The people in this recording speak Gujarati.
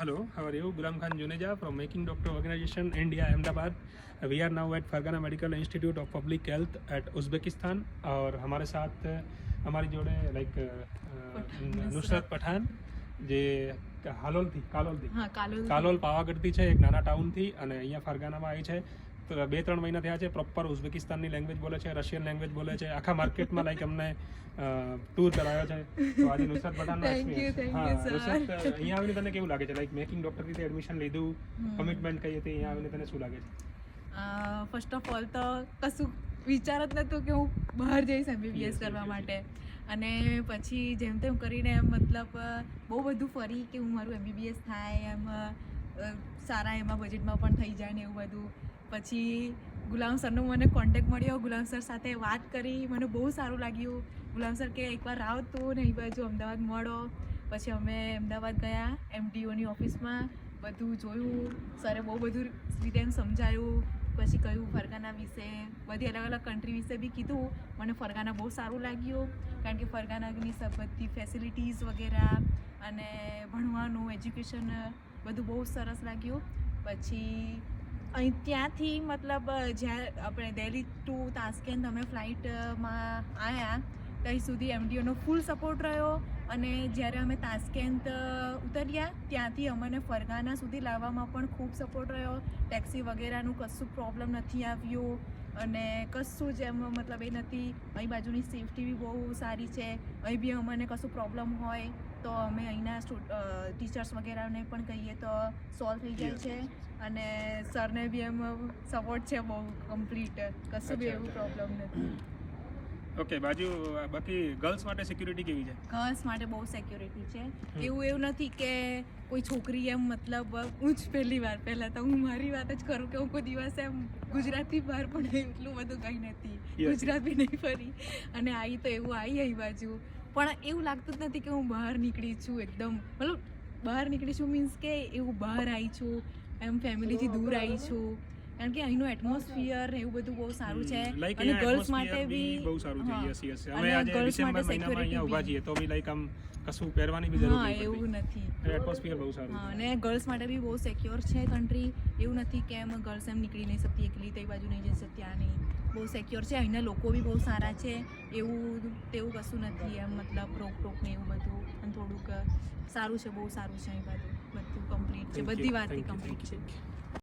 Hello, how are you? Gulam Khan Juneja from Making Doctor Organization, India, Ahmedabad. We are now at Fargana Medical Institute of Public Health at Uzbekistan. और हमारे साथ हमारी जोड़े लाइक નુસરત પઠાણ જે કાલોલ પાવાગઢથી છે, એક નાના ટાઉનથી, અને અહીંયા ફરગાનામાં આવી છે. તો 2-3 મહિના થયા છે. પ્રોપર ઉઝબેકિસ્તાનની લેંગ્વેજ બોલે છે, રશિયન લેંગ્વેજ બોલે છે, આખા માર્કેટમાં લાઈક અમને ટૂર કરાયો છે. તો આજે નુસરત પઠાણનો એક્સપિરિયન્સ. નુસરત, અહીંયા આવીને તને કેવું લાગે છે? લાઈક મેકિંગ ડોક્ટરથી એડમિશન લીધું, કમિટમેન્ટ કઈ હતી, અહીંયા આવીને તને શું લાગે છે? ફર્સ્ટ ઓફ ઓલ તો કશું વિચાર જ નહોતું કે હું બહાર જઈશ MBBS કરવા માટે. અને પછી જેમ તેમ કરીને એમ મતલબ બહુ બધું ફરી કે હું મારું MBBS થાય એમ સારા એમાં બજેટમાં પણ થઈ જાય ને એવું બધું. પછી ગુલામ સરનો મને કોન્ટેક્ટ મળ્યો, ગુલામ સર સાથે વાત કરી, મને બહુ સારું લાગ્યું. ગુલામ સર કે એકવાર આવ તો ને એ બાજુ અમદાવાદ મળો. પછી અમે અમદાવાદ ગયા, MDOની ઓફિસમાં બધું જોયું. સરે બહુ બધું રીતે એમ સમજાયું. પછી કહ્યું ફરગાના વિશે, બધી અલગ અલગ કન્ટ્રી વિશે બી કીધું. મને ફરગાના બહુ સારું લાગ્યું, કારણ કે ફરગાનાની બધી ફેસિલિટીઝ વગેરે અને ભણવાનું એજ્યુકેશન બધું બહુ સરસ લાગ્યું. પછી અહીં ત્યાંથી મતલબ જ્યારે આપણે દિલ્હી ટુ તાસ્કેન્ટ અમે ફ્લાઇટમાં આવ્યા ત્યાં સુધી MDOનો ફૂલ સપોર્ટ રહ્યો. અને જ્યારે અમે તાસ્કેન્ટ ઉતર્યા ત્યાંથી અમને ફરગાના સુધી લાવવામાં પણ ખૂબ સપોર્ટ રહ્યો. ટેક્સી વગેરેનું કશું પ્રોબ્લેમ નથી આવ્યું અને કશું જ એમ મતલબ એ નથી. અહીં બાજુની સેફટી બી બહુ સારી છે. અહીં બી અમને કશું પ્રોબ્લેમ હોય તો અમે અહીંના ટીચર્સ વગેરેને પણ કહીએ તો સોલ્વ થઈ જાય છે. અને સરને બી એમ સપોર્ટ છે બહુ કમ્પ્લીટ, કશું બી એવું પ્રોબ્લેમ નથી. ઓકે, બાકી ગર્લ્સ માટે સિક્યુરિટી કેવી છે? ગર્લ્સ માટે બહુ સિક્યુરિટી છે. એવું નથી કે કોઈ છોકરી એમ મતલબ હું જ પહેલાં તો હું મારી વાત જ કરું કે હું કોઈ દિવસ એમ ગુજરાતથી બહાર પણ એટલું બધું કંઈ નથી, ગુજરાત બી નહીં ફરી. અને આવી તો એવું અહીં બાજુ પણ એવું લાગતું જ નથી કે હું બહાર નીકળી છું એકદમ. મતલબ બહાર નીકળી છું મીન્સ કે એવું બહાર આવી છું, એમ ફેમિલીથી દૂર આવી છું. કારણ કે અહીંનું એટમોસ્ફિયર એવું બધું બહુ સારું છે. અને ગર્લ્સ માટે બી બહુ સારું છે. Yes yes. અમે આજે ડિસેમ્બર મહિનામાં અહીંયા ઊભા છીએ તો બી લાઈક આમ કશું પહેરવાની બી જરૂર નથી. એવું નથી. એટમોસ્ફિયર બહુ સારું છે. અને ગર્લ્સ માટે બી બહુ સિક્યોર છે કન્ટ્રી. એવું નથી કે એમ ગર્લ્સ એમ નીકળી નહીં શકતી એકલી, તે બાજુ નહીં જઈ શકતી, આ નહીં. બહુ સિક્યોર છે. અહીંના લોકો બી બહુ સારા છે. એવું તેવું કશું નથી એમ મતલબ રોક ને એવું બધું. અને થોડુંક સારું છે, બહુ સારું છે અહીં બધું કમ્પ્લીટ છે, બધી વાતથી કમ્પ્લીટ છે.